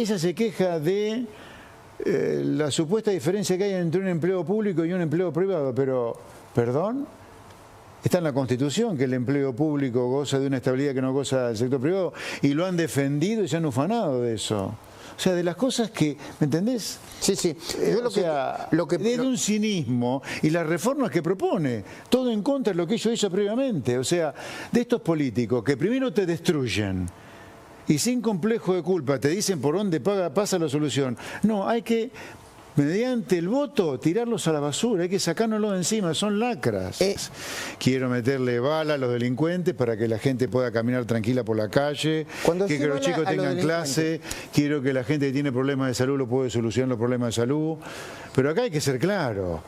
ella se queja de la supuesta diferencia que hay entre un empleo público y un empleo privado, pero, ¿perdón? Está en la Constitución que el empleo público goza de una estabilidad que no goza el sector privado, y lo han defendido y se han ufanado de eso. O sea, de las cosas que, ¿me entendés? Sí, sí. Desde un cinismo y las reformas que propone, todo en contra de lo que ellos hizo previamente. O sea, de estos políticos que primero te destruyen y sin complejo de culpa te dicen por dónde pasa la solución. No, hay que, mediante el voto, tirarlos a la basura, hay que sacárnoslos de encima, son lacras. Quiero meterle bala a los delincuentes para que la gente pueda caminar tranquila por la calle, que los chicos tengan clase, quiero que la gente que tiene problemas de salud lo pueda solucionar los problemas de salud, pero acá hay que ser claro.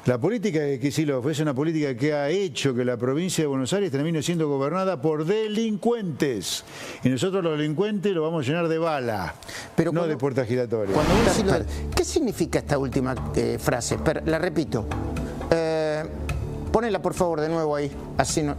La política de Kicillof es una política que ha hecho que la provincia de Buenos Aires termine siendo gobernada por delincuentes. Y nosotros los delincuentes los vamos a llenar de bala, pero no de puertas giratorias. ¿Qué significa esta última frase? La repito. Ponela por favor de nuevo ahí. Así no.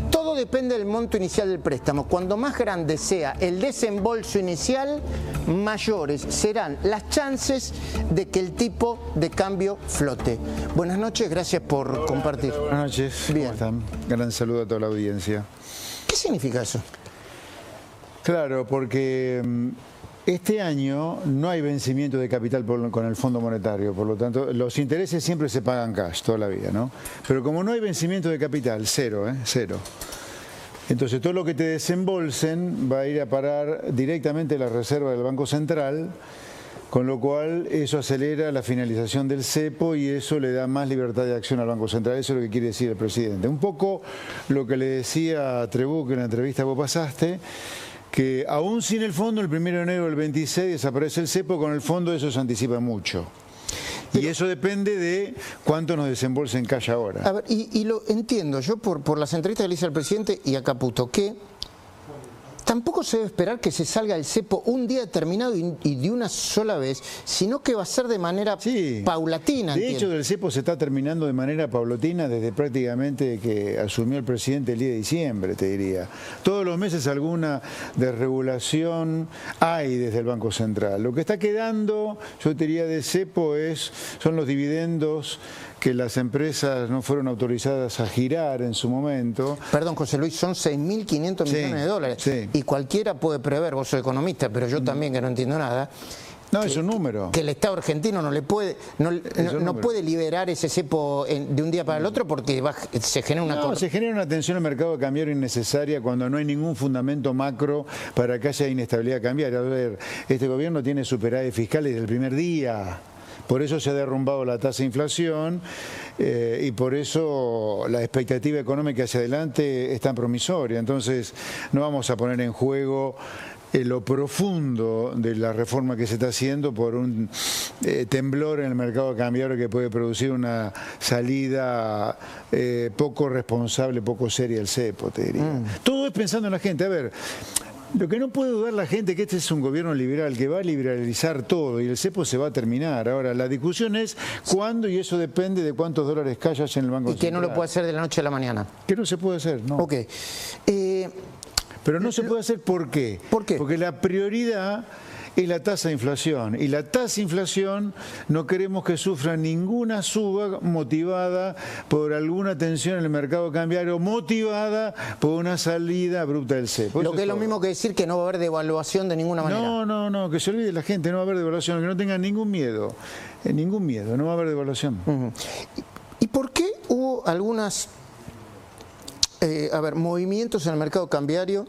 Todo depende del monto inicial del préstamo. Cuando más grande sea el desembolso inicial, mayores serán las chances de que el tipo de cambio flote. Buenas noches, gracias por compartir. Buenas noches. Bien. ¿Cómo están? Gran saludo a toda la audiencia. ¿Qué significa eso? Claro, porque este año no hay vencimiento de capital con el Fondo Monetario, por lo tanto, los intereses siempre se pagan cash toda la vida, ¿no? Pero como no hay vencimiento de capital, cero, cero. Entonces todo lo que te desembolsen va a ir a parar directamente a la reserva del Banco Central, con lo cual eso acelera la finalización del cepo y eso le da más libertad de acción al Banco Central. Eso es lo que quiere decir el presidente. Un poco lo que le decía a Trebuch en la entrevista que vos pasaste, que aún sin el fondo, el 1 de enero del 26 desaparece el cepo, con el fondo eso se anticipa mucho. Y eso depende de cuánto nos desembolse en calle ahora. A ver, y lo entiendo yo por las entrevistas que le hice al presidente y a Caputo, que tampoco se debe esperar que se salga el cepo un día determinado y de una sola vez, sino que va a ser de manera paulatina. De hecho, el cepo se está terminando de manera paulatina desde prácticamente que asumió el presidente el día de diciembre, te diría. Todos los meses alguna desregulación hay desde el Banco Central. Lo que está quedando, yo te diría, de cepo son los dividendos que las empresas no fueron autorizadas a girar en su momento. Perdón, José Luis, son 6.500 millones de dólares. Sí. Y cualquiera puede prever, vos sos economista, pero yo también que no entiendo nada. No, es un número. Que el Estado argentino no puede liberar ese cepo de un día para el otro porque se genera una... se genera una tensión al mercado cambiario innecesaria cuando no hay ningún fundamento macro para que haya inestabilidad cambiaria. A ver, este gobierno tiene superávit fiscales desde el primer día. Por eso se ha derrumbado la tasa de inflación y por eso la expectativa económica hacia adelante es tan promisoria. Entonces no vamos a poner en juego lo profundo de la reforma que se está haciendo por un temblor en el mercado cambiario que puede producir una salida poco responsable, poco seria del cepo, te diría. Todo es pensando en la gente. A ver, lo que no puede dudar la gente es que este es un gobierno liberal que va a liberalizar todo y el cepo se va a terminar. Ahora, la discusión es cuándo, y eso depende de cuántos dólares callas en el Banco Central. Y que no lo puede hacer de la noche a la mañana. Que no se puede hacer, ¿no? Ok. Pero no se puede hacer, ¿por qué? ¿Por qué? Porque la prioridad es la tasa de inflación. Y la tasa de inflación no queremos que sufra ninguna suba motivada por alguna tensión en el mercado cambiario, motivada por una salida abrupta del cepo. Lo que es lo mismo que decir que no va a haber devaluación de ninguna manera. No, que se olvide la gente, no va a haber devaluación, que no tengan ningún miedo, no va a haber devaluación. ¿Y por qué hubo algunas movimientos en el mercado cambiario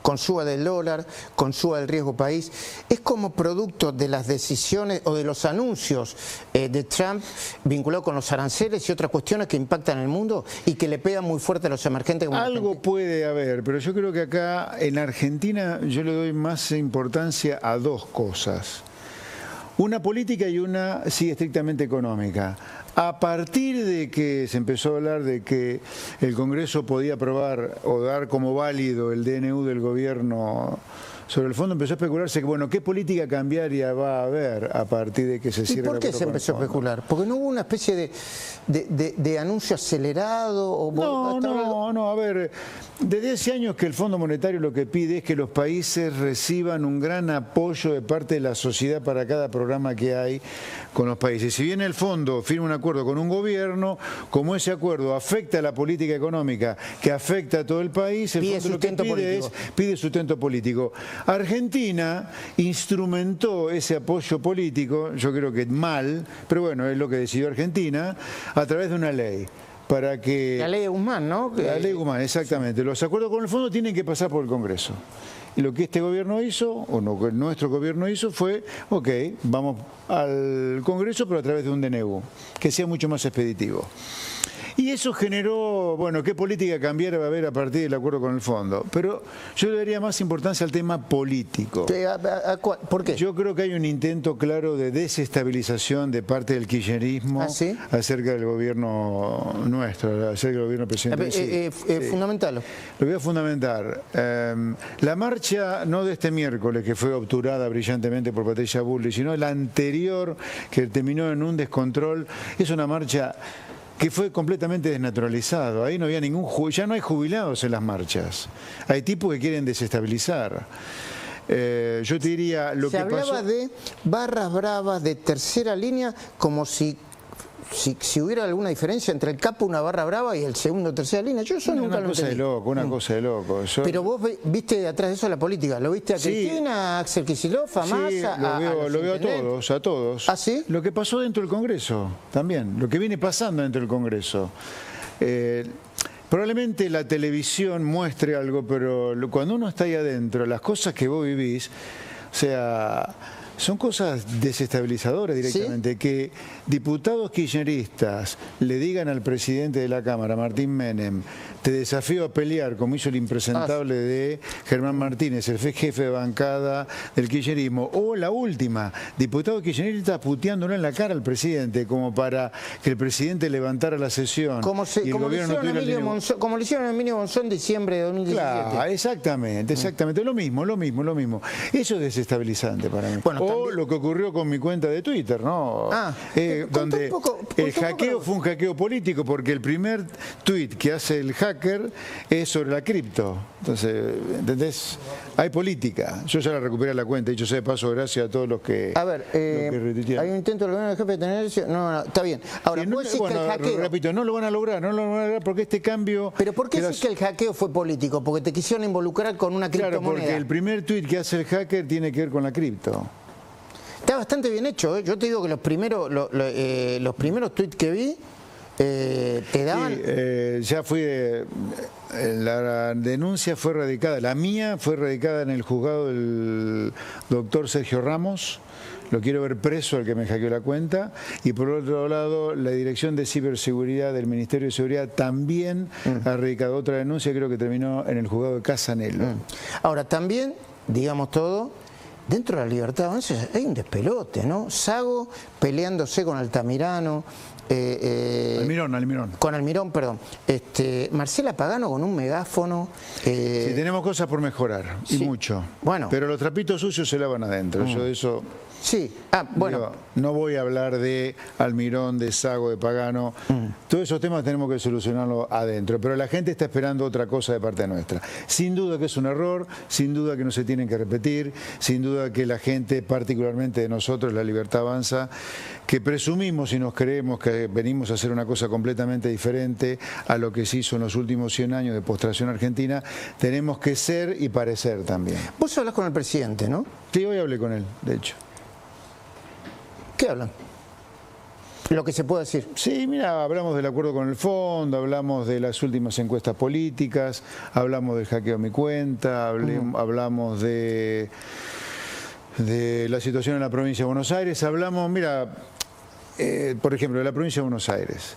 con suba del dólar, con suba del riesgo país? ¿Es como producto de las decisiones o de los anuncios de Trump vinculado con los aranceles y otras cuestiones que impactan en el mundo y que le pegan muy fuerte a los emergentes? Como algo puede haber, pero yo creo que acá en Argentina yo le doy más importancia a dos cosas. Una política y una, sí, estrictamente económica. A partir de que se empezó a hablar de que el Congreso podía aprobar o dar como válido el DNU del gobierno sobre el fondo, empezó a especularse que, bueno, ¿qué política cambiaria va a haber a partir de que se cierre? ¿Y por qué se empezó a especular? ¿Porque no hubo una especie de anuncio acelerado? No, a ver, Desde hace años que el Fondo Monetario lo que pide es que los países reciban un gran apoyo de parte de la sociedad para cada programa que hay con los países. Si bien el fondo firma un acuerdo con un gobierno, como ese acuerdo afecta a la política económica, que afecta a todo el país, el fondo lo que pide sustento político. Argentina instrumentó ese apoyo político, yo creo que mal, pero bueno, es lo que decidió Argentina, a través de una ley. Para que la ley de Guzmán, ¿no? La ley de Guzmán, exactamente. Los acuerdos con el fondo tienen que pasar por el Congreso. Y lo que este gobierno hizo, o no, que nuestro gobierno hizo, fue, ok, vamos al Congreso, pero a través de un DNU, que sea mucho más expeditivo. Y eso generó, bueno, qué política cambiar va a haber a partir del acuerdo con el fondo. Pero yo le daría más importancia al tema político. ¿Por qué? Yo creo que hay un intento claro de desestabilización de parte del kirchnerismo acerca del gobierno nuestro, acerca del gobierno presidente. Fundamentalo. Lo voy a fundamentar. La marcha, no de este miércoles, que fue obturada brillantemente por Patricia Bullrich, sino la anterior, que terminó en un descontrol, es una marcha que fue completamente desnaturalizado. Ahí no había ya no hay jubilados en las marchas. Hay tipos que quieren desestabilizar. Yo te diría lo que pasó. Se hablaba de barras bravas de tercera línea, como si hubiera alguna diferencia entre el capo, una barra brava, y el segundo, tercera línea. Yo eso nunca lo entendí. Una cosa de loco. Pero vos viste de atrás de eso la política. ¿Lo viste a Cristina, a Axel Kicillof, a Massa? Sí, lo veo a todos. ¿Ah, sí? Lo que pasó dentro del Congreso también, lo que viene pasando dentro del Congreso. Probablemente la televisión muestre algo, pero cuando uno está ahí adentro, las cosas que vos vivís, o sea, son cosas desestabilizadoras directamente. ¿Sí? Que diputados kirchneristas le digan al presidente de la Cámara, Martín Menem, te desafío a pelear, como hizo el impresentable de Germán Martínez, el jefe de bancada del kirchnerismo. O la última, diputado kirchnerista puteándolo en la cara al presidente, como para que el presidente levantara la sesión. Como le hicieron a Emilio Monzón en diciembre de 2017. Claro, exactamente. Lo mismo. Eso es desestabilizante para mí. Bueno, o lo que ocurrió con mi cuenta de Twitter, ¿no? Donde el hackeo fue un hackeo político, porque el primer tuit que hace el hacker es sobre la cripto. Entonces, ¿entendés? Hay política. Yo ya la recuperé la cuenta, dicho sea de paso, gracias a todos los que... A ver, hay un intento del gobierno del jefe de tener... No, está bien. Ahora, ¿vos decís que el hackeo... Repito, no lo van a lograr porque este cambio... ¿Pero por qué decís que el hackeo fue político? Porque te quisieron involucrar con una criptomoneda. Claro, porque el primer tuit que hace el hacker tiene que ver con la cripto. Está bastante bien hecho, ¿eh? Yo te digo que los primeros tweets que vi te daban... Sí, ya la denuncia fue radicada, la mía fue radicada en el juzgado del doctor Sergio Ramos. Lo quiero ver preso al que me hackeó la cuenta. Y por otro lado, la Dirección de Ciberseguridad del Ministerio de Seguridad también ha radicado otra denuncia, creo que terminó en el juzgado de Casanelo. Ahora, también, digamos todo, dentro de la Libertad Avanza hay un despelote, ¿no? Sago peleándose con Altamirano. Almirón. Con Almirón, perdón. Marcela Pagano con un megáfono. Sí, tenemos cosas por mejorar, y mucho. Bueno. Pero los trapitos sucios se lavan adentro. Yo de eso... Sí, bueno. Digo, no voy a hablar de Almirón, de Sago, de Pagano. Todos esos temas tenemos que solucionarlos adentro. Pero la gente está esperando otra cosa de parte nuestra. Sin duda que es un error, sin duda que no se tienen que repetir, sin duda que la gente, particularmente de nosotros, la Libertad Avanza, que presumimos y nos creemos que venimos a hacer una cosa completamente diferente a lo que se hizo en los últimos 100 años de postración argentina, tenemos que ser y parecer también. Vos hablás con el presidente, ¿no? Sí, hoy hablé con él, de hecho. ¿Qué hablan? Lo que se puede decir. Sí, mira, hablamos del acuerdo con el fondo, hablamos de las últimas encuestas políticas, hablamos del hackeo a mi cuenta, hablamos de la situación en la provincia de Buenos Aires, hablamos, mira, por ejemplo, de la provincia de Buenos Aires.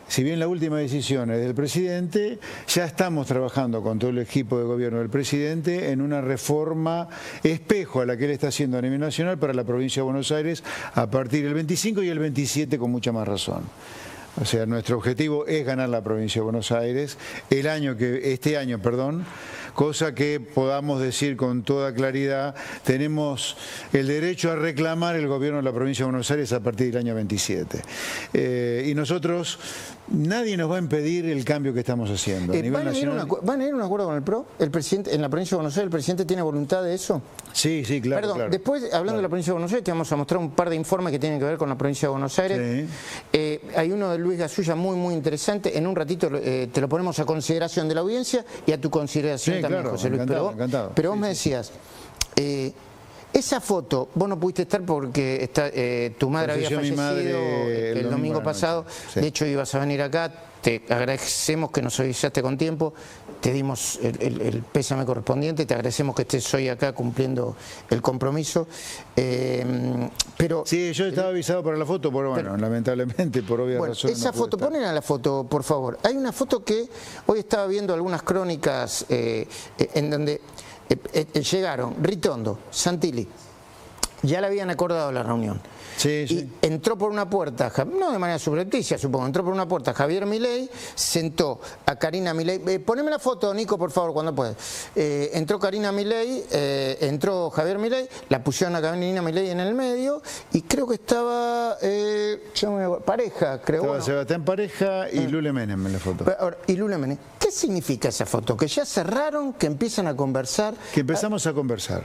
Si bien la última decisión es del presidente, ya estamos trabajando con todo el equipo de gobierno del presidente en una reforma espejo a la que él está haciendo a nivel nacional para la provincia de Buenos Aires a partir del 25 y el 27 con mucha más razón. O sea, nuestro objetivo es ganar la provincia de Buenos Aires este año, cosa que podamos decir con toda claridad, tenemos el derecho a reclamar el gobierno de la provincia de Buenos Aires a partir del año 27. Y nosotros, nadie nos va a impedir el cambio que estamos haciendo. ¿Van a ir a un acuerdo con el PRO? ¿El presidente, en la provincia de Buenos Aires, el presidente tiene voluntad de eso? Sí, sí, claro. Perdón, claro. Después, hablando de la provincia de Buenos Aires, te vamos a mostrar un par de informes que tienen que ver con la provincia de Buenos Aires. Sí. Hay uno de Luis Gasulla muy interesante. En un ratito te lo ponemos a consideración de la audiencia y a tu consideración también, claro, José Luis. Encantado. Pero vos me decías, esa foto, vos no pudiste estar porque tu madre había fallecido el domingo pasado. Sí. De hecho, ibas a venir acá. Te agradecemos que nos avisaste con tiempo, te dimos el pésame correspondiente, te agradecemos que estés hoy acá cumpliendo el compromiso. Pero sí, yo estaba avisado para la foto, pero bueno, lamentablemente, por obvias razones. Esa foto, ponen a la foto, por favor. Hay una foto que hoy estaba viendo algunas crónicas en donde llegaron Ritondo, Santilli, ya le habían acordado la reunión. Sí, sí. Y entró por una puerta, no de manera subrepticia, supongo, entró por una puerta Javier Milei, sentó a Karina Milei, poneme la foto, Nico, por favor, cuando puedas. Entró Karina Milei, entró Javier Milei, la pusieron a Karina Milei en el medio y creo que estaba Pareja, creo. Estaba Sebastián Pareja y Lule Menem en la foto. Ahora, y Lule Menem. ¿Qué significa esa foto? ¿Que ya cerraron, que empiezan a conversar? Que empezamos a conversar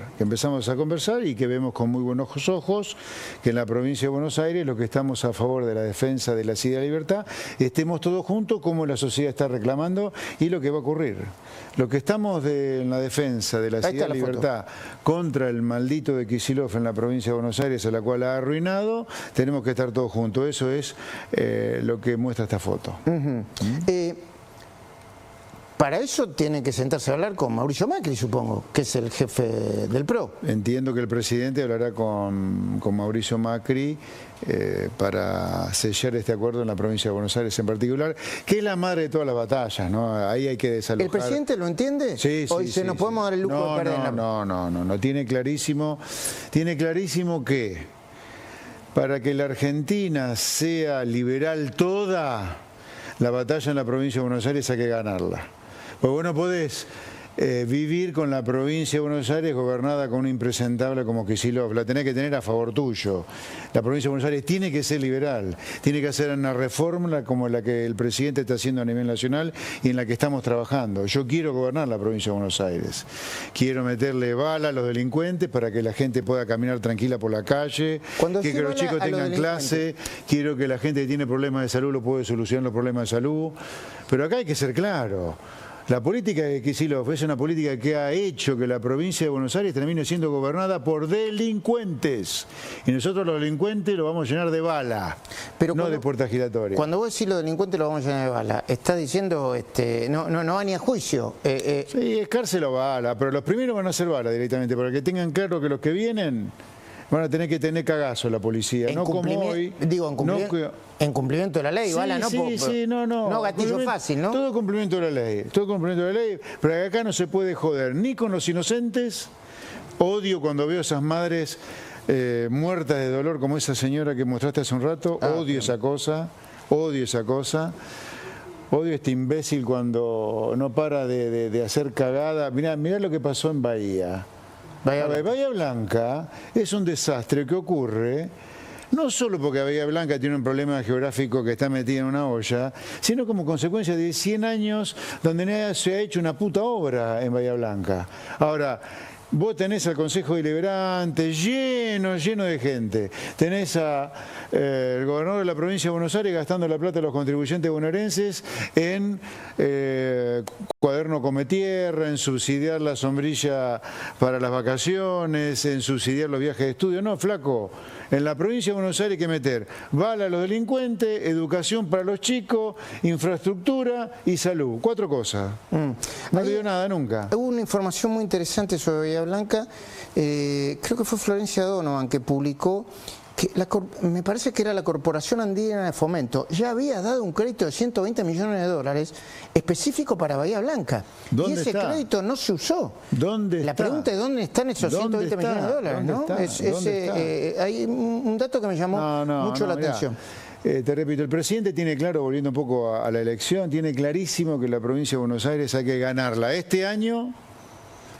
y que vemos con muy buenos ojos que en la provincia de Buenos Aires, los que estamos a favor de la defensa de la ciudad de la libertad, estemos todos juntos como la sociedad está reclamando y lo que va a ocurrir. Lo que estamos en la defensa de la ciudad de la libertad contra el maldito de Kicillof en la provincia de Buenos Aires, a la cual ha arruinado, tenemos que estar todos juntos. Eso es lo que muestra esta foto. Para eso tienen que sentarse a hablar con Mauricio Macri, supongo, que es el jefe del PRO. Entiendo que el presidente hablará con Mauricio Macri para sellar este acuerdo en la provincia de Buenos Aires en particular, que es la madre de todas las batallas, ¿no? Ahí hay que desalojar. ¿El presidente lo entiende? Sí, Hoy se nos podemos dar el lujo de perder. No, tiene clarísimo que para que la Argentina sea liberal toda, la batalla en la provincia de Buenos Aires hay que ganarla. Pues vos no podés vivir con la provincia de Buenos Aires gobernada con un impresentable como Kicillof. La tenés que tener a favor tuyo. La provincia de Buenos Aires tiene que ser liberal, tiene que hacer una reforma como la que el presidente está haciendo a nivel nacional y en la que estamos trabajando. Yo quiero gobernar la provincia de Buenos Aires. Quiero meterle bala a los delincuentes para que la gente pueda caminar tranquila por la calle, que los chicos tengan clase, quiero que la gente que tiene problemas de salud lo pueda solucionar los problemas de salud. Pero acá hay que ser claro. La política de Kicillof es una política que ha hecho que la provincia de Buenos Aires termine siendo gobernada por delincuentes. Y nosotros los delincuentes lo vamos a llenar de bala, pero no de puertas giratorias. Cuando vos decís los delincuentes lo vamos a llenar de bala, está diciendo no va ni a juicio. Sí, es cárcel o bala, pero los primeros van a ser bala directamente, para que tengan claro que los que vienen van a tener que tener cagazo la policía, no como hoy. Digo, en cumplimiento de la ley, bala, ¿no? No gatillo fácil, ¿no? Todo cumplimiento de la ley, pero acá no se puede joder ni con los inocentes. Odio cuando veo esas madres muertas de dolor como esa señora que mostraste hace un rato, odio esa cosa. Odio a este imbécil cuando no para de hacer cagada. Mirá lo que pasó en Bahía. Bahía Blanca es un desastre que ocurre no solo porque Bahía Blanca tiene un problema geográfico que está metido en una olla, sino como consecuencia de 100 años donde se ha hecho una puta obra en Bahía Blanca. Ahora, vos tenés al Consejo Deliberante lleno de gente, tenés el gobernador de la provincia de Buenos Aires gastando la plata de los contribuyentes bonaerenses en cuaderno come tierra, en subsidiar la sombrilla para las vacaciones, en subsidiar los viajes de estudio. No, flaco, en la provincia de Buenos Aires hay que meter bala a los delincuentes, educación para los chicos, infraestructura y salud. 4 cosas. No dio nada nunca. Hubo una información muy interesante sobre Bahía Blanca, creo que fue Florencia Donovan que publicó que me parece que era la Corporación Andina de Fomento, ya había dado un crédito de 120 millones de dólares específico para Bahía Blanca. Y ese crédito no se usó. La pregunta es dónde están esos 120 millones de dólares, ¿no? Hay un dato que me llamó mucho la atención. Te repito, el presidente tiene claro, volviendo un poco a la elección, tiene clarísimo que la provincia de Buenos Aires hay que ganarla este año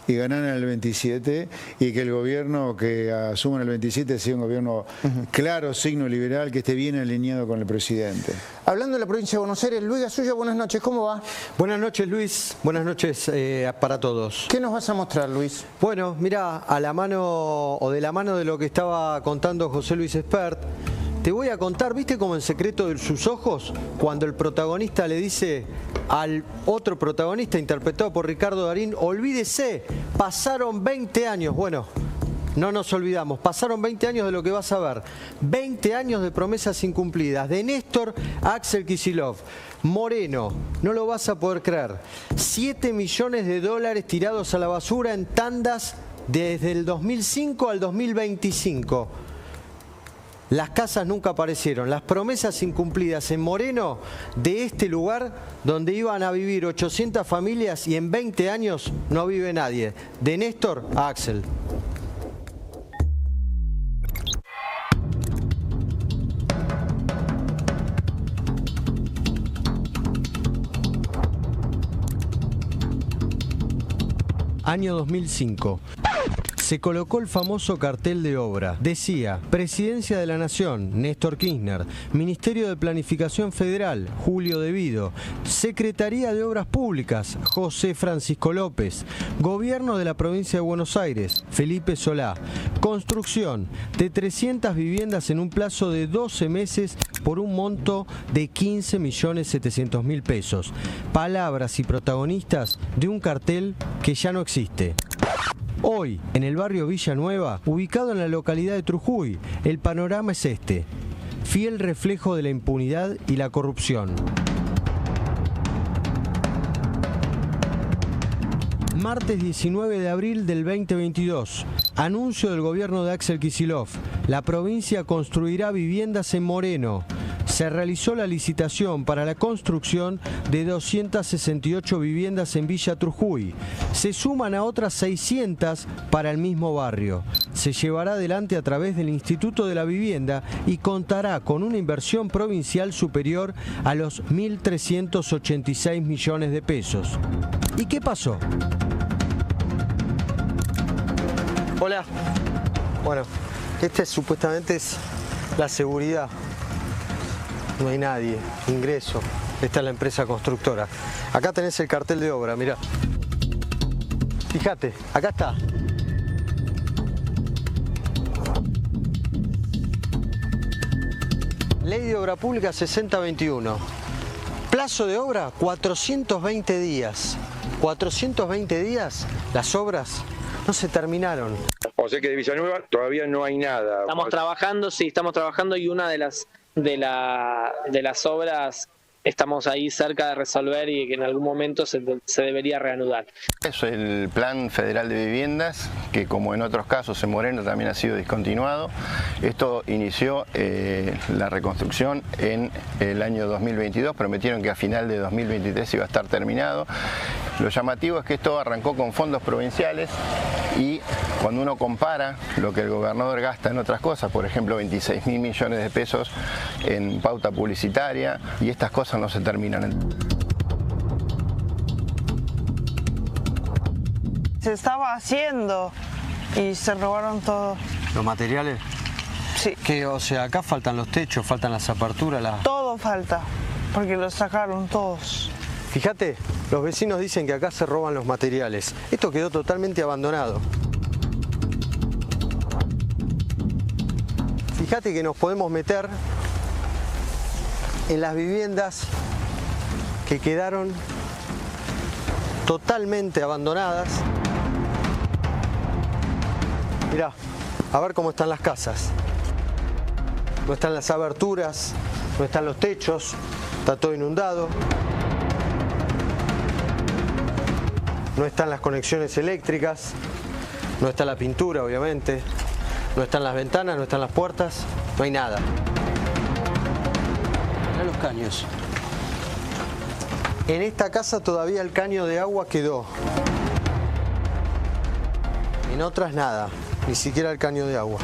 y ganaran el 27 y que el gobierno que asuma en el 27 sea un gobierno claro, signo liberal, que esté bien alineado con el presidente. Hablando de la provincia de Buenos Aires, Luis Gasulla, buenas noches, ¿cómo va? Buenas noches, Luis, buenas noches para todos. ¿Qué nos vas a mostrar, Luis? Bueno, mira, a la mano o de la mano de lo que estaba contando José Luis Espert, te voy a contar, ¿viste como en secreto de sus ojos? Cuando el protagonista le dice al otro protagonista, interpretado por Ricardo Darín, olvídese, pasaron 20 años. Bueno, no nos olvidamos, pasaron 20 años de lo que vas a ver. 20 años de promesas incumplidas, de Néstor a Axel Kicillof. Moreno, no lo vas a poder creer. 7 millones de dólares tirados a la basura en tandas desde el 2005 al 2025. Las casas nunca aparecieron, las promesas incumplidas en Moreno, de este lugar donde iban a vivir 800 familias y en 20 años no vive nadie. De Néstor a Axel. Año 2005. Se colocó el famoso cartel de obra. Decía, Presidencia de la Nación, Néstor Kirchner, Ministerio de Planificación Federal, Julio De Vido, Secretaría de Obras Públicas, José Francisco López, Gobierno de la Provincia de Buenos Aires, Felipe Solá, construcción de 300 viviendas en un plazo de 12 meses por un monto de 15.700.000 pesos. Palabras y protagonistas de un cartel que ya no existe. Hoy, en el barrio Villanueva, ubicado en la localidad de Trujuy, el panorama es este, fiel reflejo de la impunidad y la corrupción. Martes 19 de abril del 2022, anuncio del gobierno de Axel Kicillof, la provincia construirá viviendas en Moreno. Se realizó la licitación para la construcción de 268 viviendas en Villa Trujuy. Se suman a otras 600 para el mismo barrio. Se llevará adelante a través del Instituto de la Vivienda y contará con una inversión provincial superior a los 1.386 millones de pesos. ¿Y qué pasó? Hola. Bueno, supuestamente es la seguridad. No hay nadie, ingreso. Esta es la empresa constructora. Acá tenés el cartel de obra, mirá. Fíjate, acá está. Ley de Obra Pública 6021. Plazo de obra 420 días. 420 días, las obras no se terminaron. O sea que de Villanueva todavía no hay nada. Estamos trabajando y una de las obras estamos ahí cerca de resolver y que en algún momento se debería reanudar. Eso es el Plan Federal de Viviendas, que como en otros casos en Moreno también ha sido discontinuado. Esto inició la reconstrucción en el año 2022, prometieron que a final de 2023 iba a estar terminado. Lo llamativo es que esto arrancó con fondos provinciales y cuando uno compara lo que el gobernador gasta en otras cosas, por ejemplo 26.000 millones de pesos en pauta publicitaria, y estas cosas no se terminan. Se estaba haciendo y se robaron todo. ¿Los materiales? Sí. Que, o sea, acá faltan los techos, faltan las aperturas, Todo falta, porque los sacaron todos. Fíjate, los vecinos dicen que acá se roban los materiales. Esto quedó totalmente abandonado. Fíjate que nos podemos meter en las viviendas que quedaron totalmente abandonadas. Mirá, a ver cómo están las casas. No están las aberturas, no están los techos, está todo inundado. No están las conexiones eléctricas, no está la pintura, obviamente, no están las ventanas, no están las puertas, no hay nada. Mirá los caños. En esta casa todavía el caño de agua quedó. En otras nada, ni siquiera el caño de agua.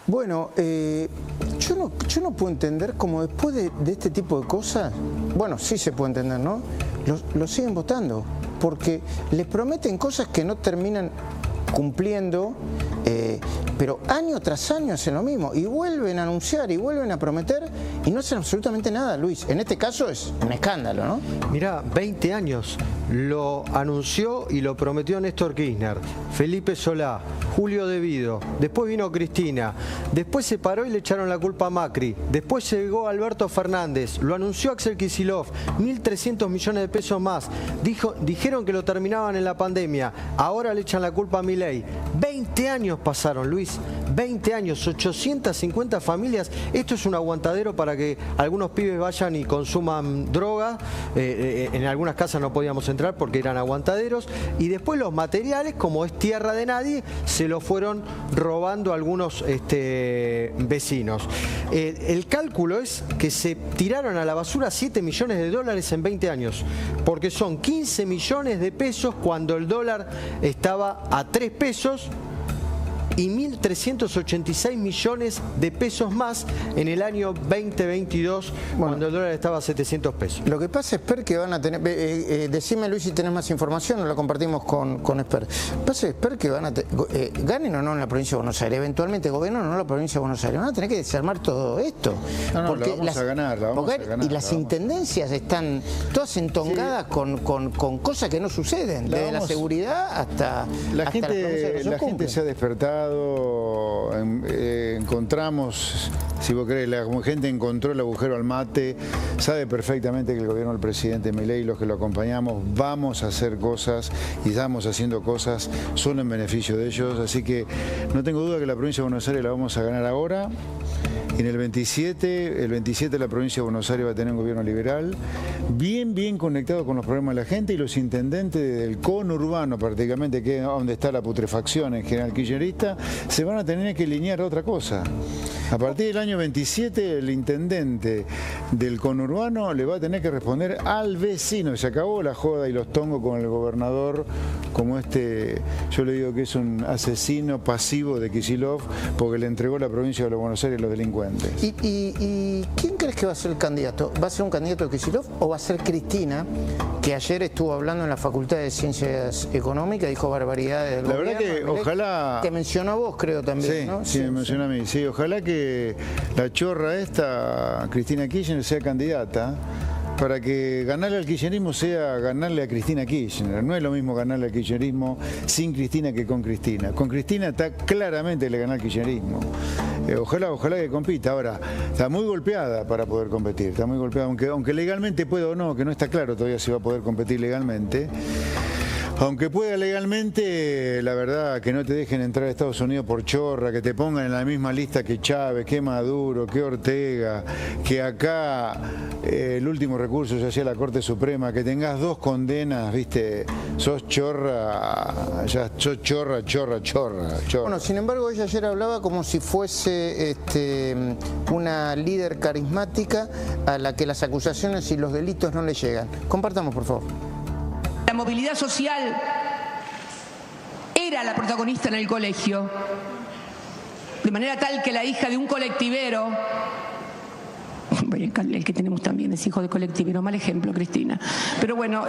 Bueno, yo no puedo entender cómo después de este tipo de cosas, bueno, sí se puede entender, ¿no? Lo siguen votando, porque les prometen cosas que no terminan cumpliendo, pero año tras año hacen lo mismo y vuelven a anunciar y vuelven a prometer y no hacen absolutamente nada, Luis. En este caso es un escándalo, ¿no? Mirá, 20 años lo anunció y lo prometió Néstor Kirchner, Felipe Solá, Julio De Vido, después vino Cristina, después se paró y le echaron la culpa a Macri, después llegó Alberto Fernández, lo anunció Axel Kicillof, 1.300 millones de pesos más, dijeron que lo terminaban en la pandemia, ahora le echan la culpa a Milei. 20 años pasaron, Luis, 20 años, 850 familias, esto es un aguantadero para que algunos pibes vayan y consuman droga, en algunas casas no podíamos entrar porque eran aguantaderos, y después los materiales, como es tierra de nadie, se lo fueron robando algunos vecinos. El cálculo es que se tiraron a la basura 7 millones de dólares en 20 años, porque son 15 millones de pesos cuando el dólar estaba a 3 pesos y 1.386 millones de pesos más en el año 2022, cuando el dólar estaba a 700 pesos. Lo que pasa, Esper, que van a tener... decime, Luis, si tenés más información, o la compartimos con Esper. Pasa, Esper, que van a ganen o no en la provincia de Buenos Aires, eventualmente gobierno o no en la provincia de Buenos Aires, van a tener que desarmar todo esto. No, porque la vamos a ganar, la vamos a ganar. Y las intendencias están todas entongadas con cosas que no suceden, desde la seguridad hasta la provincia que no la gente se ha despertado. Encontramos, si vos querés, la gente encontró el agujero al mate, sabe perfectamente que el gobierno del presidente Milei, los que lo acompañamos, vamos a hacer cosas y estamos haciendo cosas solo en beneficio de ellos, así que no tengo duda que la provincia de Buenos Aires la vamos a ganar ahora. Y en el 27 la provincia de Buenos Aires va a tener un gobierno liberal, bien conectado con los problemas de la gente, y los intendentes del conurbano prácticamente, que es donde está la putrefacción en general kirchnerista, se van a tener que alinear a otra cosa. A partir del año 27 el intendente del conurbano le va a tener que responder al vecino. Se acabó la joda y los tongos con el gobernador, como yo le digo que es un asesino pasivo de Kicillof, porque le entregó la provincia de Buenos Aires a los delincuentes. ¿Y quién crees que va a ser el candidato? ¿Va a ser un candidato de Kicillof o va a ser Cristina, que ayer estuvo hablando en la Facultad de Ciencias Económicas, dijo barbaridades del gobierno? La verdad que ojalá... Te mencionó a vos, creo, también, sí, ¿no? Sí, me mencionó a mí. Sí, ojalá que la chorra esta, Cristina Kirchner, sea candidata, para que ganarle al kirchnerismo sea ganarle a Cristina Kirchner. No es lo mismo ganarle al kirchnerismo sin Cristina que con Cristina. Con Cristina está claramente le gana al kirchnerismo. Ojalá que compita. Ahora, está muy golpeada para poder competir. Está muy golpeada, aunque legalmente pueda o no, que no está claro todavía si va a poder competir legalmente. Aunque pueda legalmente, la verdad, que no te dejen entrar a Estados Unidos por chorra, que te pongan en la misma lista que Chávez, que Maduro, que Ortega, que acá el último recurso se hacía la Corte Suprema, que tengas 2 condenas, viste, sos chorra, ya sos chorra. Bueno, sin embargo, ella ayer hablaba como si fuese una líder carismática a la que las acusaciones y los delitos no le llegan. Compartamos, por favor. La movilidad social era la protagonista en el colegio, de manera tal que la hija de un colectivero, el que tenemos también es hijo de colectivero, mal ejemplo, Cristina, pero bueno,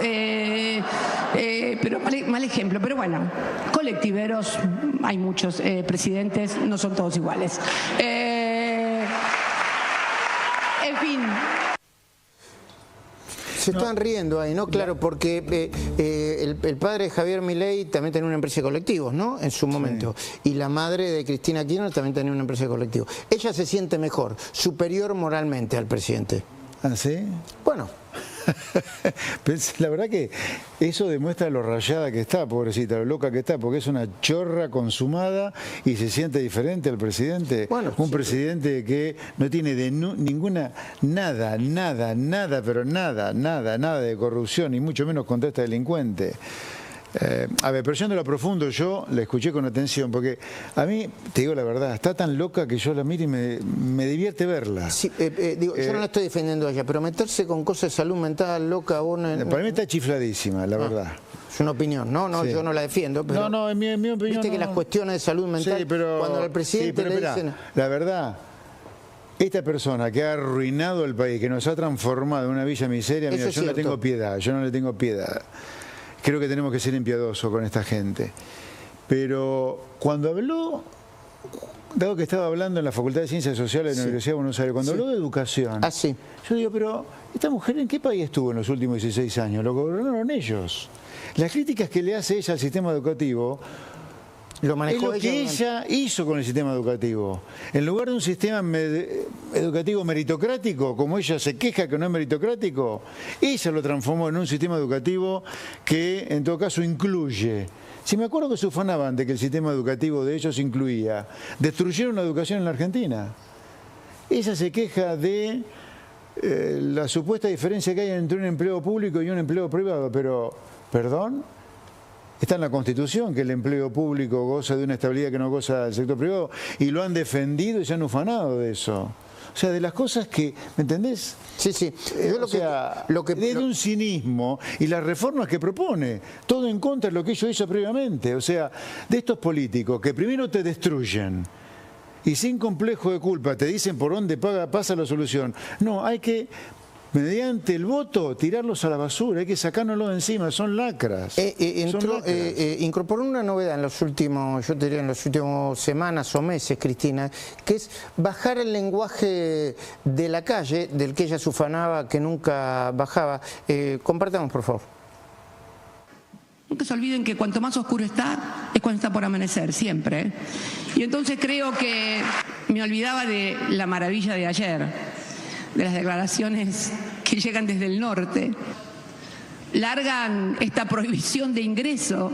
mal ejemplo, pero bueno, colectiveros, hay muchos presidentes, no son todos iguales. En fin. Se están riendo ahí, ¿no? Claro, porque el padre de Javier Milei también tenía una empresa de colectivos, ¿no? En su momento. Sí. Y la madre de Cristina Kirchner también tenía una empresa de colectivos. Ella se siente mejor, superior moralmente al presidente. ¿Ah, sí? Bueno. La verdad que eso demuestra lo rayada que está, pobrecita, lo loca que está, porque es una chorra consumada y se siente diferente al presidente. Bueno, un presidente que no tiene ninguna, nada de corrupción, y mucho menos contra esta delincuente. A ver, pero yendo a lo profundo, yo la escuché con atención, porque a mí, te digo la verdad, está tan loca que yo la miro y me divierte verla. Sí, yo no la estoy defendiendo a ella, pero meterse con cosas de salud mental, loca, vos no... Para mí está chifladísima, la verdad. Es una opinión, no, Sí. yo no la defiendo, pero No, en mi opinión viste que no. las cuestiones de salud mental, Sí, pero, cuando al presidente le esperá, dicen... la verdad, esta persona que ha arruinado el país, que nos ha transformado en una villa miseria, Eso mira, es yo no le cierto. tengo piedad, yo no le tengo piedad. Creo que tenemos que ser impiedosos con esta gente. Pero cuando habló, dado que estaba hablando en la Facultad de Ciencias Sociales de la Universidad de Buenos Aires, cuando habló de educación, sí. yo digo, pero ¿esta mujer en qué país estuvo en los últimos 16 años? Lo gobernaron ellos. Las críticas que le hace ella al sistema educativo Lo manejó es lo que ella ella hizo con el sistema educativo. En lugar de un sistema educativo meritocrático, como ella se queja que no es meritocrático, ella lo transformó en un sistema educativo que en todo caso incluye. Si me acuerdo que se ufanaban de que el sistema educativo de ellos incluía, destruyeron la educación en la Argentina. Ella se queja de la supuesta diferencia que hay entre un empleo público y un empleo privado, pero, ¿perdón? Está en la Constitución que el empleo público goza de una estabilidad que no goza del sector privado, y lo han defendido y se han ufanado de eso. O sea, de las cosas que, ¿me entendés? Sí, sí. Yo Desde un cinismo y las reformas que propone, todo en contra de lo que ellos hizo previamente. O sea, de estos políticos que primero te destruyen y sin complejo de culpa te dicen por dónde pasa la solución. No, hay que, mediante el voto, tirarlos a la basura, hay que sacárnoslos de encima, son lacras. Incorporó una novedad en los últimos, yo te diría en las últimas semanas o meses, Cristina, que es bajar el lenguaje de la calle, del que ella se ufanaba, que nunca bajaba. Compartamos, por favor. Nunca se olviden que cuanto más oscuro está, es cuando está por amanecer, siempre. ¿Eh? Y entonces creo que me olvidaba de la maravilla de ayer, de las declaraciones que llegan desde el norte. Largan esta prohibición de ingreso.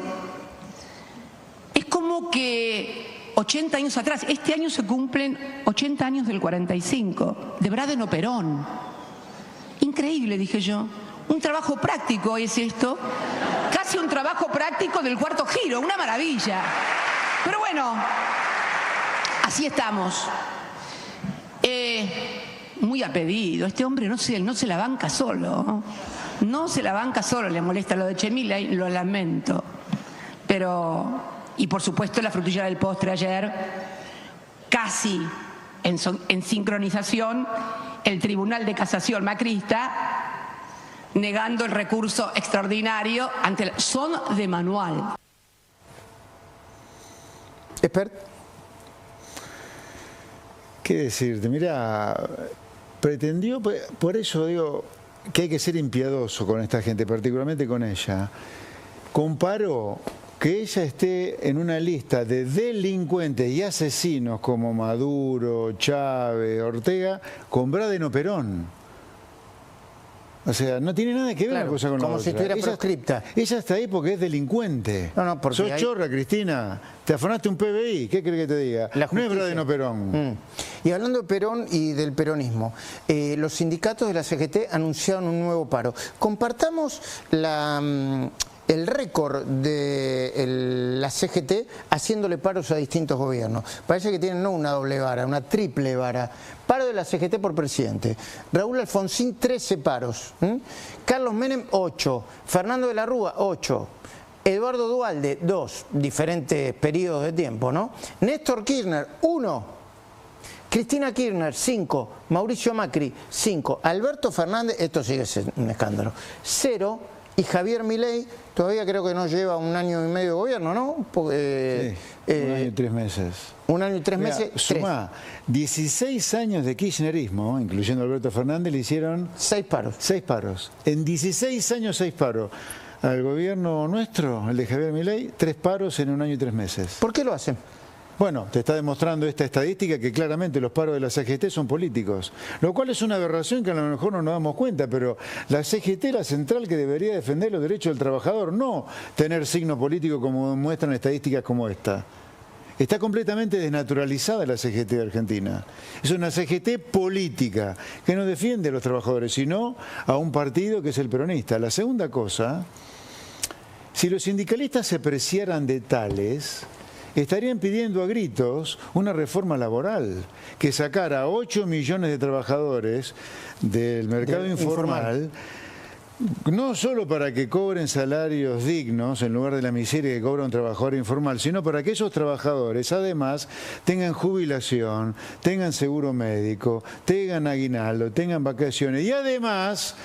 Es como que 80 años atrás, este año se cumplen 80 años del 45, de Bradeno Perón. Increíble, dije yo. Un trabajo práctico es esto, casi un trabajo práctico del cuarto giro, una maravilla. Pero bueno, así estamos. Muy a pedido, este hombre no se la banca solo, no se la banca solo, le molesta lo de Chemila, lo lamento. Pero, y por supuesto la frutilla del postre ayer, casi en sincronización, el Tribunal de Casación macrista negando el recurso extraordinario ante son de manual. Expert. ¿Qué decirte? Mirá, pretendió, por eso digo que hay que ser impiedoso con esta gente, particularmente con ella. Comparó que ella esté en una lista de delincuentes y asesinos como Maduro, Chávez, Ortega, con Bradeno Perón. O sea, no tiene nada que ver Claro, una cosa con la como otra. si estuviera proscripta. Ella está ahí porque es delincuente. No, porque Sos hay... chorra, Cristina. Te afanaste un PBI. ¿Qué crees que te diga? No es Bradeno Perón. Y hablando de Perón y del peronismo, los sindicatos de la CGT anunciaron un nuevo paro. Compartamos el récord de la CGT haciéndole paros a distintos gobiernos. Parece que tienen no una doble vara, una triple vara. Paro de la CGT por presidente. Raúl Alfonsín, 13 paros. Carlos Menem, 8. Fernando de la Rúa, 8. Eduardo Duhalde, 2. Diferentes periodos de tiempo, ¿no? Néstor Kirchner, 1. Cristina Kirchner, 5. Mauricio Macri, 5. Alberto Fernández, esto sigue siendo un escándalo, 0. Y Javier Milei, todavía creo que no lleva un año y medio de gobierno, ¿no? Porque, sí, 1 año y 3 meses. 1 año y 3 meses, Sumá, 16 años de kirchnerismo, incluyendo a Alberto Fernández, le hicieron 6 paros. 6 paros. En 16 años, 6 paros. Al gobierno nuestro, el de Javier Milei, 3 paros en 1 año y 3 meses. ¿Por qué lo hacen? Bueno, te está demostrando esta estadística que claramente los paros de la CGT son políticos, lo cual es una aberración que a lo mejor no nos damos cuenta, pero la CGT es la central que debería defender los derechos del trabajador, no tener signo político como muestran estadísticas como esta. Está completamente desnaturalizada la CGT de Argentina. Es una CGT política que no defiende a los trabajadores, sino a un partido que es el peronista. La segunda cosa, si los sindicalistas se preciaran de tales, estarían pidiendo a gritos una reforma laboral que sacara a 8 millones de trabajadores del mercado informal No solo para que cobren salarios dignos en lugar de la miseria que cobra un trabajador informal, sino para que esos trabajadores además tengan jubilación, tengan seguro médico, tengan aguinaldo, tengan vacaciones y además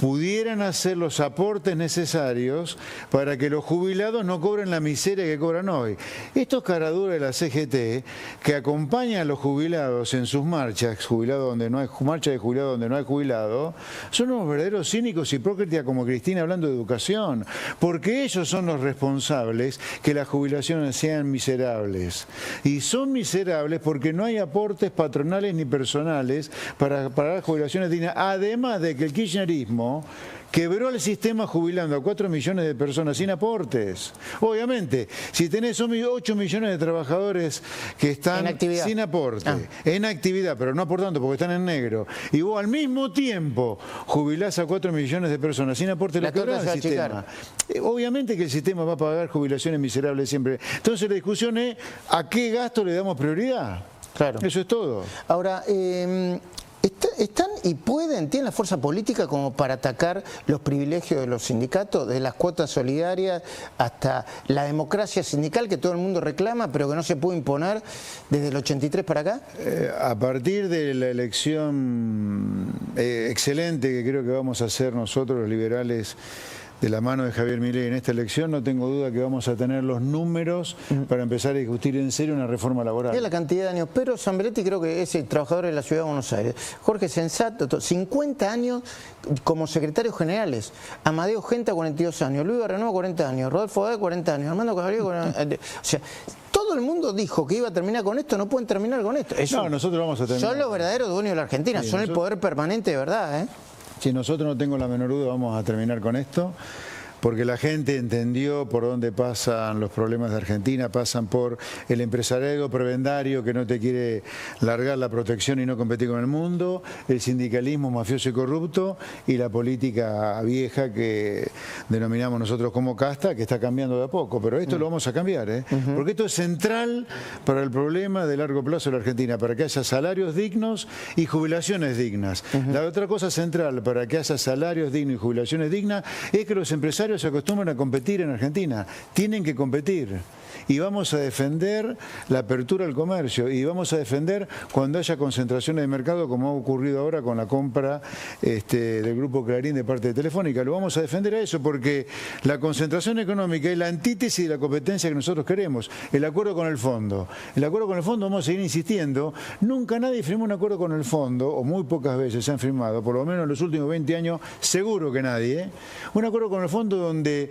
pudieran hacer los aportes necesarios para que los jubilados no cobren la miseria que cobran hoy. Estos caraduras de la CGT que acompañan a los jubilados en sus marchas, marcha de jubilado donde no hay jubilado, son unos verdaderos cínicos hipócritas como Cristina hablando de educación, porque ellos son los responsables que las jubilaciones sean miserables. Y son miserables porque no hay aportes patronales ni personales para las jubilaciones dignas, además de que el kirchnerismo quebró el sistema jubilando a 4 millones de personas sin aportes. Obviamente, si tenés 8 millones de trabajadores que están sin aporte, en actividad, pero no aportando porque están en negro, y vos al mismo tiempo jubilás a 4 millones de personas sin aporte, lo quebrás el sistema. Obviamente que el sistema va a pagar jubilaciones miserables siempre. Entonces la discusión es ¿a qué gasto le damos prioridad? Claro. Eso es todo. Ahora, ¿están y tienen la fuerza política como para atacar los privilegios de los sindicatos, de las cuotas solidarias hasta la democracia sindical que todo el mundo reclama, pero que no se pudo imponer desde el 83 para acá? A partir de la elección excelente que creo que vamos a hacer nosotros los liberales de la mano de Javier Milei en esta elección, no tengo duda que vamos a tener los números para empezar a discutir en serio una reforma laboral. Es la cantidad de años, pero Zambelletti creo que es el trabajador de la Ciudad de Buenos Aires. Jorge Sensato, 50 años como secretarios generales. Amadeo Genta, 42 años. Luis Barrenova, 40 años. Rodolfo Bade, 40 años. Armando Cavaliero, 40 años. O sea, todo el mundo dijo que iba a terminar con esto, no pueden terminar con esto. No, nosotros vamos a terminar. Son los verdaderos dueños de la Argentina, sí, son el poder permanente de verdad, ¿eh? Si nosotros no tengo la menor duda, vamos a terminar con esto, porque la gente entendió por dónde pasan los problemas de Argentina, pasan por el empresariado prebendario que no te quiere largar la protección y no competir con el mundo, el sindicalismo mafioso y corrupto y la política vieja que denominamos nosotros como casta, que está cambiando de a poco, pero esto lo vamos a cambiar, ¿eh? Porque esto es central para el problema de largo plazo de la Argentina, para que haya salarios dignos y jubilaciones dignas. La otra cosa central para que haya salarios dignos y jubilaciones dignas es que los empresarios se acostumbran a competir en Argentina, tienen que competir y vamos a defender la apertura al comercio y vamos a defender cuando haya concentraciones de mercado como ha ocurrido ahora con la compra del Grupo Clarín de parte de Telefónica. Lo vamos a defender a eso porque la concentración económica es la antítesis de la competencia que nosotros queremos, el acuerdo con el fondo. El acuerdo con el fondo, vamos a seguir insistiendo, nunca nadie firmó un acuerdo con el fondo, o muy pocas veces se han firmado, por lo menos en los últimos 20 años, seguro que nadie, un acuerdo con el fondo donde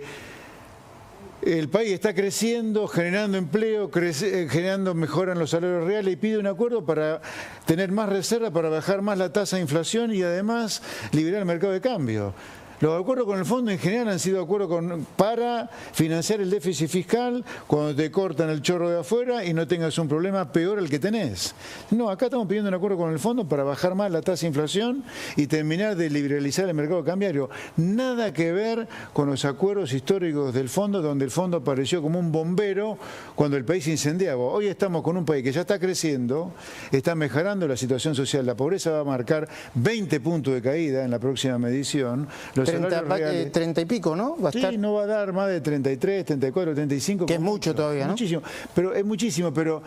el país está creciendo, generando empleo, generando mejora en los salarios reales y pide un acuerdo para tener más reserva, para bajar más la tasa de inflación y además liberar el mercado de cambio. Los acuerdos con el fondo en general han sido acuerdos para financiar el déficit fiscal cuando te cortan el chorro de afuera y no tengas un problema peor al que tenés. No, acá estamos pidiendo un acuerdo con el fondo para bajar más la tasa de inflación y terminar de liberalizar el mercado cambiario. Nada que ver con los acuerdos históricos del fondo, donde el fondo apareció como un bombero cuando el país se incendiaba. Hoy estamos con un país que ya está creciendo, está mejorando la situación social. La pobreza va a marcar 20 puntos de caída en la próxima medición. 30 y pico, ¿no? Va a estar... Sí, no va a dar más de 33, 34, 35. Que es mucho todavía, ¿no? Muchísimo, pero es muchísimo, pero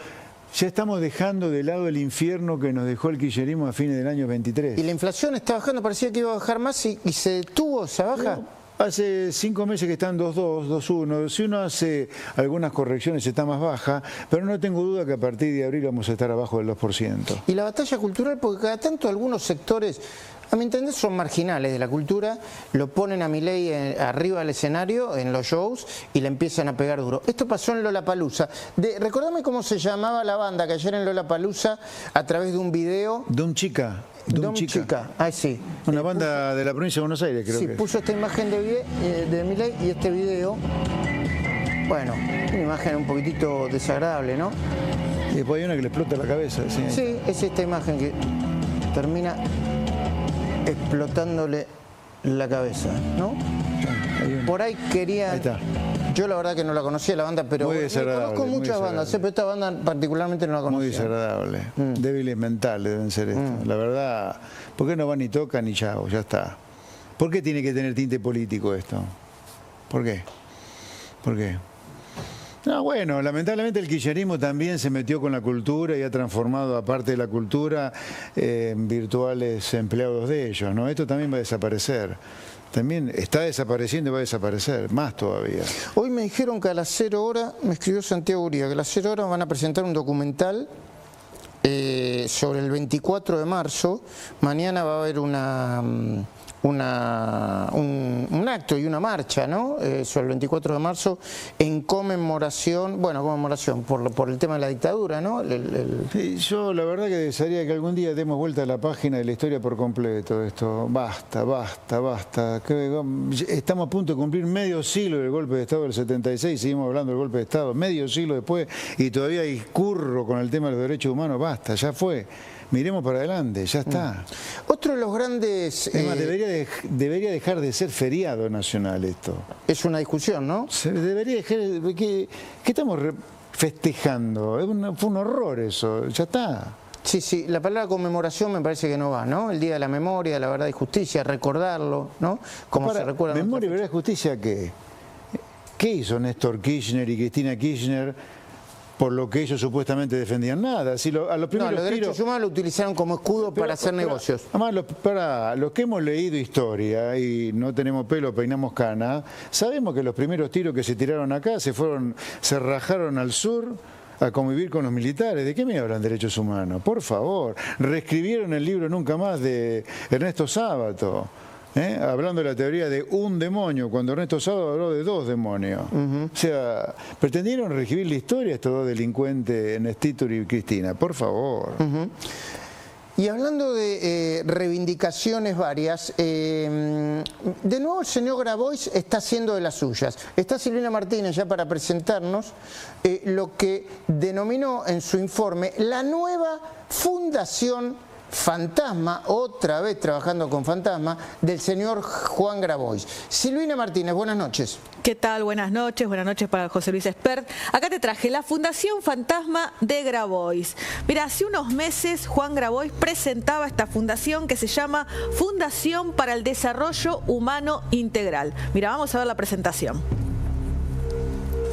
ya estamos dejando de lado el infierno que nos dejó el kirchnerismo a fines del año 23. Y la inflación está bajando, parecía que iba a bajar más y se detuvo, ¿se baja? Hace 5 meses que están 2.2, 2.1. Si uno hace algunas correcciones está más baja, pero no tengo duda que a partir de abril vamos a estar abajo del 2%. Y la batalla cultural, porque cada tanto algunos sectores, a mi entender, son marginales de la cultura, lo ponen a Milei arriba del escenario, en los shows, y le empiezan a pegar duro. Esto pasó en Lollapalooza. Recordame cómo se llamaba la banda que ayer en Lollapalooza, a través de un video... Dom Chica. Dom Chica. Ay, sí. Una banda de la provincia de Buenos Aires, creo que. Sí, puso esta imagen de Milei y este video. Bueno, una imagen un poquitito desagradable, ¿no? Y después hay una que le explota la cabeza. Sí, sí, es esta imagen que termina explotándole la cabeza, ¿no? Por ahí querían... Ahí está. Yo la verdad que no la conocía la banda, pero conozco muchas bandas, pero esta banda particularmente no la conocía. Muy desagradable, débiles mentales deben ser esto. La verdad, ¿por qué no van ni tocan ni chao? Ya está. ¿Por qué tiene que tener tinte político esto? ¿Por qué? ¿Por qué? No, bueno, lamentablemente el kirchnerismo también se metió con la cultura y ha transformado, aparte de la cultura, en virtuales empleados de ellos, ¿no? Esto también va a desaparecer. También está desapareciendo y va a desaparecer, más todavía. Hoy me dijeron que a las 0 horas, me escribió Santiago Uría, que a las 0 horas van a presentar un documental sobre el 24 de marzo. Mañana va a haber un acto y una marcha, ¿no? Sobre el 24 de marzo en conmemoración, por el tema de la dictadura, ¿no? Sí, yo la verdad que desearía que algún día demos vuelta a la página de la historia por completo. Esto, basta. Estamos a punto de cumplir medio siglo del golpe de Estado del 76, seguimos hablando del golpe de Estado, medio siglo después, y todavía discurro con el tema de los derechos humanos. Basta, ya fue. Miremos para adelante, ya está. Otro de los grandes... debería dejar de ser feriado nacional esto. Es una discusión, ¿no? Debería dejar... ¿Qué estamos festejando? Fue un horror eso, ya está. Sí, la palabra conmemoración me parece que no va, ¿no? El Día de la Memoria, la Verdad y Justicia, recordarlo, ¿no? Como se recuerda. ¿Memoria y Verdad y Justicia qué? ¿Qué hizo Néstor Kirchner y Cristina Kirchner por lo que ellos supuestamente defendían? Nada. Si a los primeros los derechos humanos lo utilizaron como escudo para hacer negocios. Además, los que hemos leído historia y no tenemos pelo, peinamos cana, sabemos que los primeros tiros que se tiraron acá se rajaron al sur a convivir con los militares. ¿De qué me hablan derechos humanos? Por favor. Reescribieron el libro Nunca Más de Ernesto Sábato. Hablando de la teoría de un demonio, cuando Ernesto Sábato habló de 2 demonios. O sea, pretendieron reescribir la historia estos 2 delincuentes, Néstor y Cristina, por favor. Y hablando de reivindicaciones varias, de nuevo el señor Grabois está haciendo de las suyas. Está Silvina Martínez ya para presentarnos lo que denominó en su informe la nueva Fundación Fantasma, otra vez trabajando con Fantasma, del señor Juan Grabois. Silvina Martínez, buenas noches. ¿Qué tal? Buenas noches para José Luis Espert. Acá te traje la Fundación Fantasma de Grabois. Mira, hace unos meses Juan Grabois presentaba esta fundación que se llama Fundación para el Desarrollo Humano Integral. Mira, vamos a ver la presentación.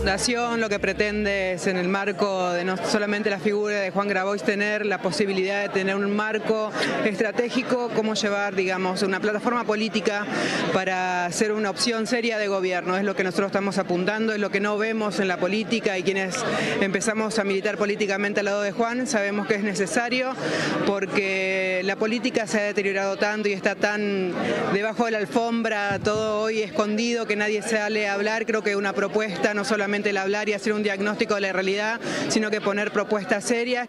La fundación lo que pretende es, en el marco de no solamente la figura de Juan Grabois, tener la posibilidad de tener un marco estratégico, cómo llevar, digamos, una plataforma política para ser una opción seria de gobierno. Es lo que nosotros estamos apuntando, es lo que no vemos en la política, y quienes empezamos a militar políticamente al lado de Juan sabemos que es necesario, porque la política se ha deteriorado tanto y está tan debajo de la alfombra, todo hoy escondido, que nadie sale a hablar. Creo que una propuesta, no solamente el hablar y hacer un diagnóstico de la realidad, sino que poner propuestas serias.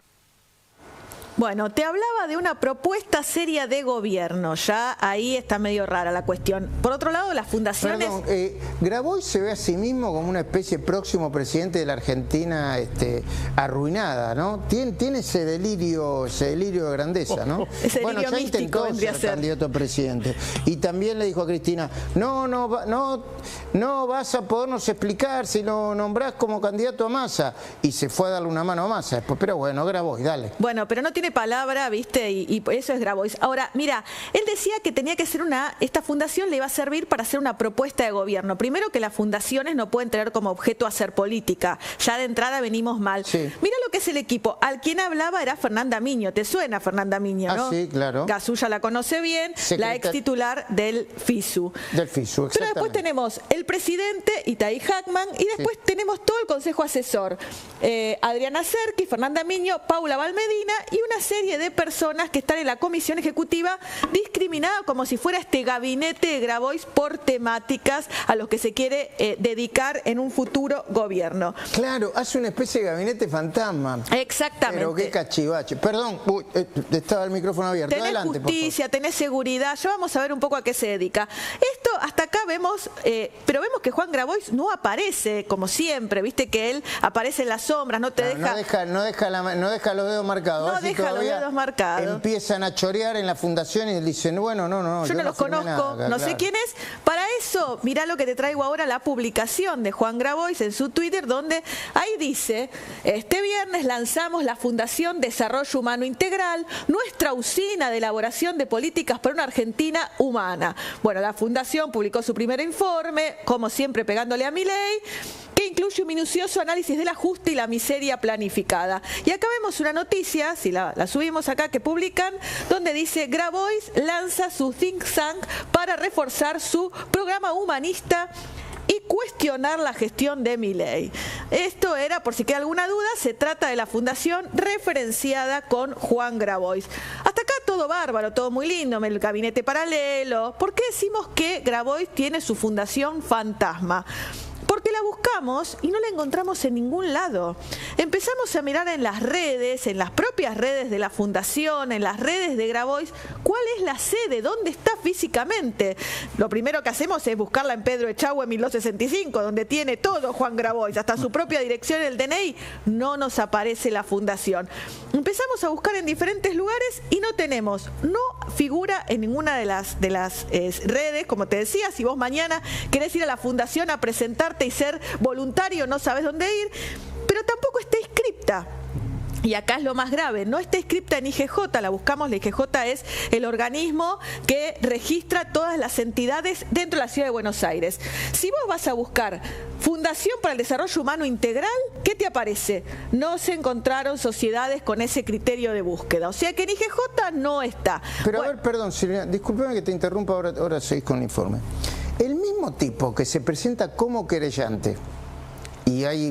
Bueno, te hablaba de una propuesta seria de gobierno, ya ahí está medio rara la cuestión. Por otro lado, las fundaciones... Perdón, Grabois se ve a sí mismo como una especie de próximo presidente de la Argentina arruinada, ¿no? Tiene ese delirio de grandeza, ¿no? Ese delirio bueno, ya místico intentó ser candidato a presidente. Y también le dijo a Cristina, no vas a podernos explicar si lo nombrás como candidato a Massa. Y se fue a darle una mano a Massa después. Pero bueno, Grabois, dale. Bueno, pero no tiene palabra, ¿viste? Y eso es Grabois. Ahora, mira, él decía que tenía que ser esta fundación le iba a servir para hacer una propuesta de gobierno. Primero, que las fundaciones no pueden tener como objeto hacer política. Ya de entrada venimos mal. Sí. Mira lo que es el equipo. Al quien hablaba era Fernanda Miño. ¿Te suena Fernanda Miño, no? Sí, claro. Gasulla la conoce bien, la ex titular del FISU. Del FISU, exactamente. Pero después tenemos el presidente, Itaí Hackman, y después tenemos todo el consejo asesor. Adriana Cerqui, Fernanda Miño, Paula Valmedina y una serie de personas que están en la comisión ejecutiva discriminada como si fuera este gabinete de Grabois por temáticas a los que se quiere dedicar en un futuro gobierno. Claro, hace una especie de gabinete fantasma. Exactamente. Pero qué cachivache. Perdón, estaba el micrófono abierto. Tenés adelante, justicia, tenés seguridad. Ya vamos a ver un poco a qué se dedica. Esto hasta acá vemos, pero vemos que Juan Grabois no aparece como siempre. Viste que él aparece en las sombras, no deja los dedos marcados. No deja los dedos marcados. Empiezan a chorear en la fundación y dicen, bueno, no. Yo no los conozco, no sé quién es. Para eso, mirá lo que te traigo ahora, la publicación de Juan Grabois en su Twitter, donde ahí dice: este viernes lanzamos la Fundación Desarrollo Humano Integral, nuestra usina de elaboración de políticas para una Argentina humana. Bueno, la Fundación publicó su primer informe, como siempre pegándole a Milei, que incluye un minucioso análisis del ajuste y la miseria planificada. Y acá vemos una noticia, si la subimos acá, que publican, donde dice: Grabois lanza su think tank para reforzar su programa humanista y cuestionar la gestión de Milei. Esto era, por si queda alguna duda, se trata de la fundación referenciada con Juan Grabois. Hasta acá todo bárbaro, todo muy lindo, el gabinete paralelo. ¿Por qué decimos que Grabois tiene su fundación fantasma? Porque la buscamos y no la encontramos en ningún lado. Empezamos a mirar en las redes, en las propias redes de la fundación, en las redes de Grabois, cuál es la sede, dónde está físicamente. Lo primero que hacemos es buscarla en Pedro Echagüe 1265, donde tiene todo Juan Grabois, hasta su propia dirección en el DNI, no nos aparece la fundación. Empezamos a buscar en diferentes lugares y no tenemos, no figura en ninguna de las redes. Como te decía, si vos mañana querés ir a la fundación a presentarte y ser voluntario, no sabes dónde ir, pero tampoco está inscripta. Y acá es lo más grave, no está inscripta en IGJ, la buscamos, la IGJ es el organismo que registra todas las entidades dentro de la Ciudad de Buenos Aires. Si vos vas a buscar Fundación para el Desarrollo Humano Integral, ¿qué te aparece? No se encontraron sociedades con ese criterio de búsqueda, o sea que en IGJ no está. Pero bueno, a ver, perdón Silvina, discúlpeme que te interrumpa, ahora seguís con el informe. El mismo tipo que se presenta como querellante, y hay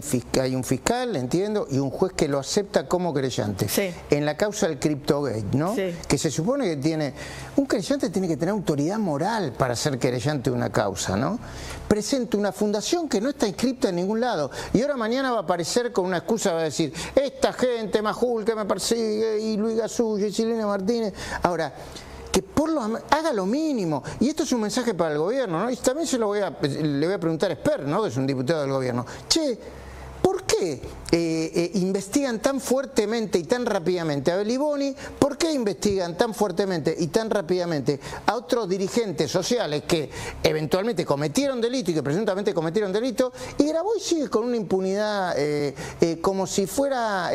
un fiscal, entiendo, y un juez que lo acepta como querellante, sí, en la causa del CryptoGate, ¿no? Sí. Que se supone que tiene... Un querellante tiene que tener autoridad moral para ser querellante de una causa, ¿no? Presenta una fundación que no está inscripta en ningún lado, y ahora mañana va a aparecer con una excusa, va a decir: esta gente, Majul, que me persigue, y Luis Gasulla, y Silvina Martínez. Ahora, que haga lo mínimo. Y esto es un mensaje para el gobierno, ¿no? Y también le voy a preguntar a Espert, ¿no?, que es un diputado del gobierno. Che, ¿por qué investigan tan fuertemente y tan rápidamente a Beliboni? ¿Por qué investigan tan fuertemente y tan rápidamente a otros dirigentes sociales que eventualmente cometieron delito y que presuntamente cometieron delito? Y Grabois sigue con una impunidad como si fuera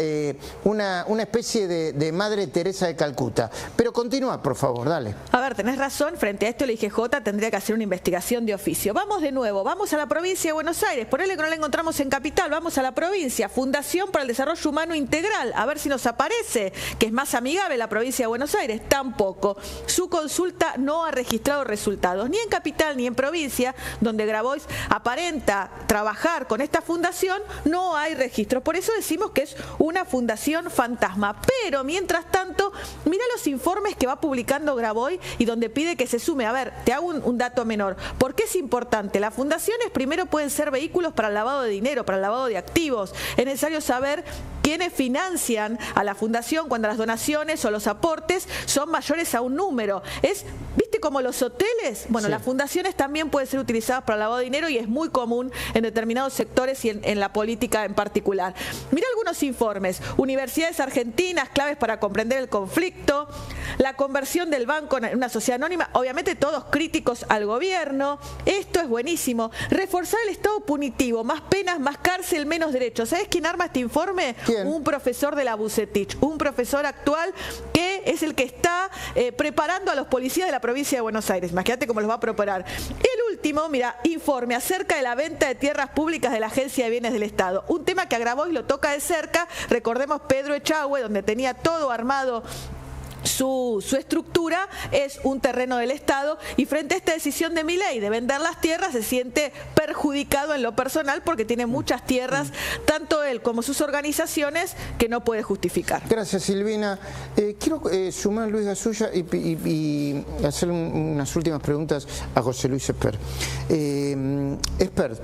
una especie de Madre Teresa de Calcuta. Pero continúa, por favor, dale. A ver, tenés razón, frente a esto la IGJ tendría que hacer una investigación de oficio. Vamos de nuevo, vamos a la provincia de Buenos Aires, ponele que no la encontramos en Capital, vamos a la provincia, Fundación para el Desarrollo Humano Integral, a ver si nos aparece, que es más amigable la provincia de Buenos Aires. Tampoco. Su consulta no ha registrado resultados, ni en Capital ni en provincia, donde Grabois aparenta trabajar con esta fundación, no hay registros. Por eso decimos que es una fundación fantasma. Pero, mientras tanto, mira los informes que va publicando Grabois y donde pide que se sume. A ver, te hago un dato menor. ¿Por qué es importante? Las fundaciones primero pueden ser vehículos para el lavado de dinero, para el lavado de activos. Es necesario saber quiénes financian a la fundación cuando las donaciones o los aportes son mayores a un número. ¿Viste como los hoteles? Bueno, sí, las fundaciones también pueden ser utilizadas para el lavado de dinero y es muy común en determinados sectores y en la política en particular. Mira algunos informes. Universidades argentinas, claves para comprender el conflicto, la conversión del banco en una sociedad anónima, obviamente todos críticos al gobierno. Esto es buenísimo. Reforzar el Estado punitivo, más penas, más cárcel, menos derechos. ¿Sabes quién arma este informe? ¿Quién? Un profesor de la Bucetich, un profesor actual que es el que está preparando a los policías de la provincia de Buenos Aires. Imagínate cómo los va a preparar. El último, mira, informe acerca de la venta de tierras públicas de la Agencia de Bienes del Estado. Un tema que a Grabois lo toca de cerca. Recordemos Pedro Echagüe, donde tenía todo armado. Su estructura es un terreno del Estado, y frente a esta decisión de Milei de vender las tierras se siente perjudicado en lo personal porque tiene muchas tierras, tanto él como sus organizaciones, que no puede justificar. Gracias, Silvina. Quiero sumar a Luis Gasulla y hacer unas últimas preguntas a José Luis Espert. Espert,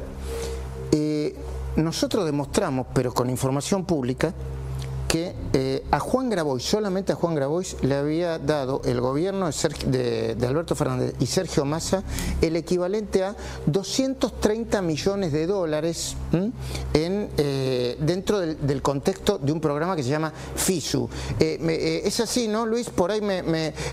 nosotros demostramos, pero con información pública, que a Juan Grabois, solamente a Juan Grabois, le había dado el gobierno de Alberto Fernández y Sergio Massa el equivalente a 230 millones de dólares dentro del contexto de un programa que se llama FISU. Es así, ¿no, Luis? Por ahí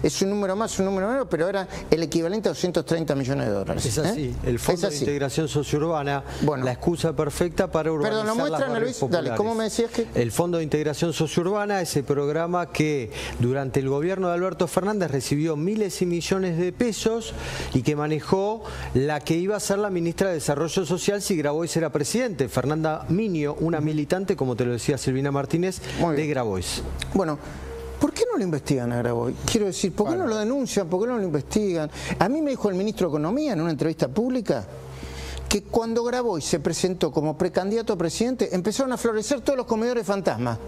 es un número más, un número menos, pero era el equivalente a 230 millones de dólares. Es así, el Fondo de Integración Sociourbana, bueno, la excusa perfecta para urbanizar. Perdón, ¿lo muestran, Luis? Dale, ¿cómo me decías que...? El Fondo de Integración Sociourbana, ese programa que durante el gobierno de Alberto Fernández recibió miles y millones de pesos y que manejó la que iba a ser la ministra de Desarrollo Social si Grabois era presidente, Fernanda Miño, una militante, como te lo decía Silvina Martínez, de Grabois. Bueno, ¿por qué no lo investigan a Grabois? Quiero decir, ¿por qué no lo denuncian? ¿Por qué no lo investigan? A mí me dijo el ministro de Economía en una entrevista pública que cuando Grabois se presentó como precandidato a presidente empezaron a florecer todos los comedores fantasmas.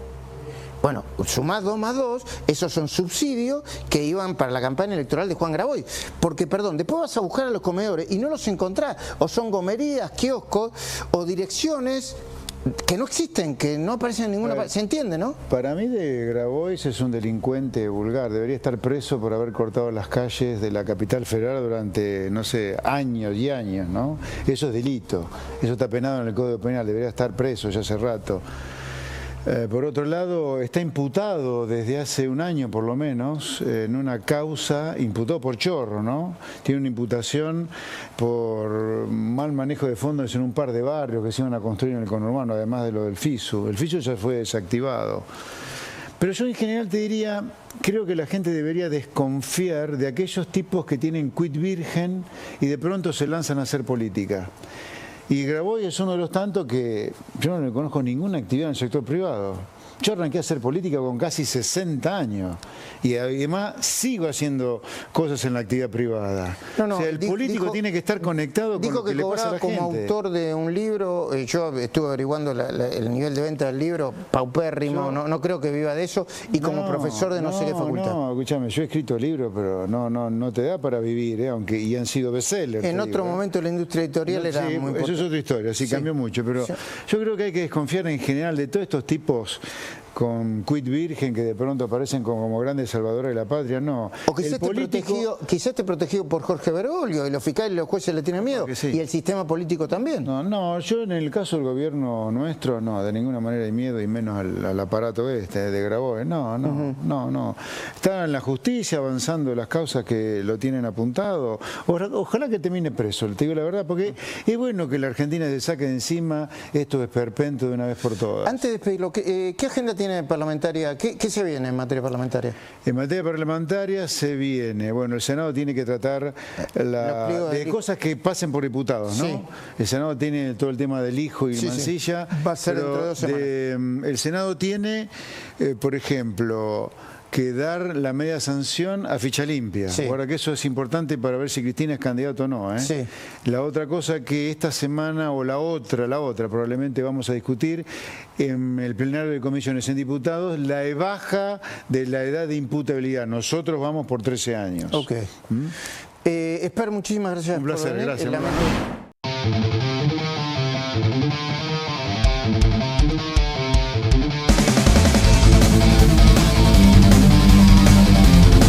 Bueno, sumás 2 más 2, esos son subsidios que iban para la campaña electoral de Juan Grabois. Porque, perdón, después vas a buscar a los comedores y no los encontrás. O son gomerías, kioscos o direcciones que no existen, que no aparecen en ninguna parte. ¿Se entiende, no? Para mí de Grabois es un delincuente vulgar. Debería estar preso por haber cortado las calles de la capital federal durante, no sé, años y años, ¿no? Eso es delito. Eso está penado en el Código Penal. Debería estar preso ya hace rato. Por otro lado, está imputado desde hace un año por lo menos en una causa, imputado por chorro, ¿no? Tiene una imputación por mal manejo de fondos en un par de barrios que se iban a construir en el conurbano, además de lo del FISU. El FISU ya fue desactivado. Pero yo en general te diría, creo que la gente debería desconfiar de aquellos tipos que tienen quid virgen y de pronto se lanzan a hacer política. Y Grabois es uno de los tantos que yo no le conozco ninguna actividad en el sector privado. Yo arranqué a hacer política con casi 60 años y además sigo haciendo cosas en la actividad privada. O sea, el político tiene que estar conectado con lo que le pasa a la gente. Como autor de un libro, yo estuve averiguando el nivel de venta del libro, paupérrimo, no creo que viva de eso, y como profesor de no sé qué facultad. No, escúchame, yo he escrito libros, pero no te da para vivir, aunque y han sido bestsellers. En otro momento la industria editorial era muy importante. Eso es otra historia, sí, cambió mucho, pero yo creo que hay que desconfiar en general de todos estos tipos con quid virgen que de pronto aparecen como grandes salvadores de la patria, no. O quizás esté protegido por Jorge Bergoglio y los fiscales y los jueces le tienen miedo, y el sistema político también. No, yo en el caso del gobierno nuestro, no, de ninguna manera hay miedo, y menos al aparato de Grabois, no. Está en la justicia avanzando las causas que lo tienen apuntado. Ojalá que termine preso, te digo la verdad, porque es bueno que la Argentina se saque de encima estos esperpentos de una vez por todas. Antes de despedirlo, ¿qué agenda tiene parlamentaria? ¿Qué se viene en materia parlamentaria? En materia parlamentaria se viene, bueno, el Senado tiene que tratar de cosas que pasen por diputados, ¿no? Sí. El Senado tiene todo el tema del hijo y Mansilla. Va a ser dentro de 2 semanas. El Senado tiene, por ejemplo, que dar la media sanción a ficha limpia. Ahora que eso es importante para ver si Cristina es candidato o no. La otra cosa que esta semana o la otra probablemente vamos a discutir en el plenario de comisiones en diputados, la baja de la edad de imputabilidad. Nosotros vamos por 13 años. Ok. Esper, muchísimas gracias. Un placer, gracias.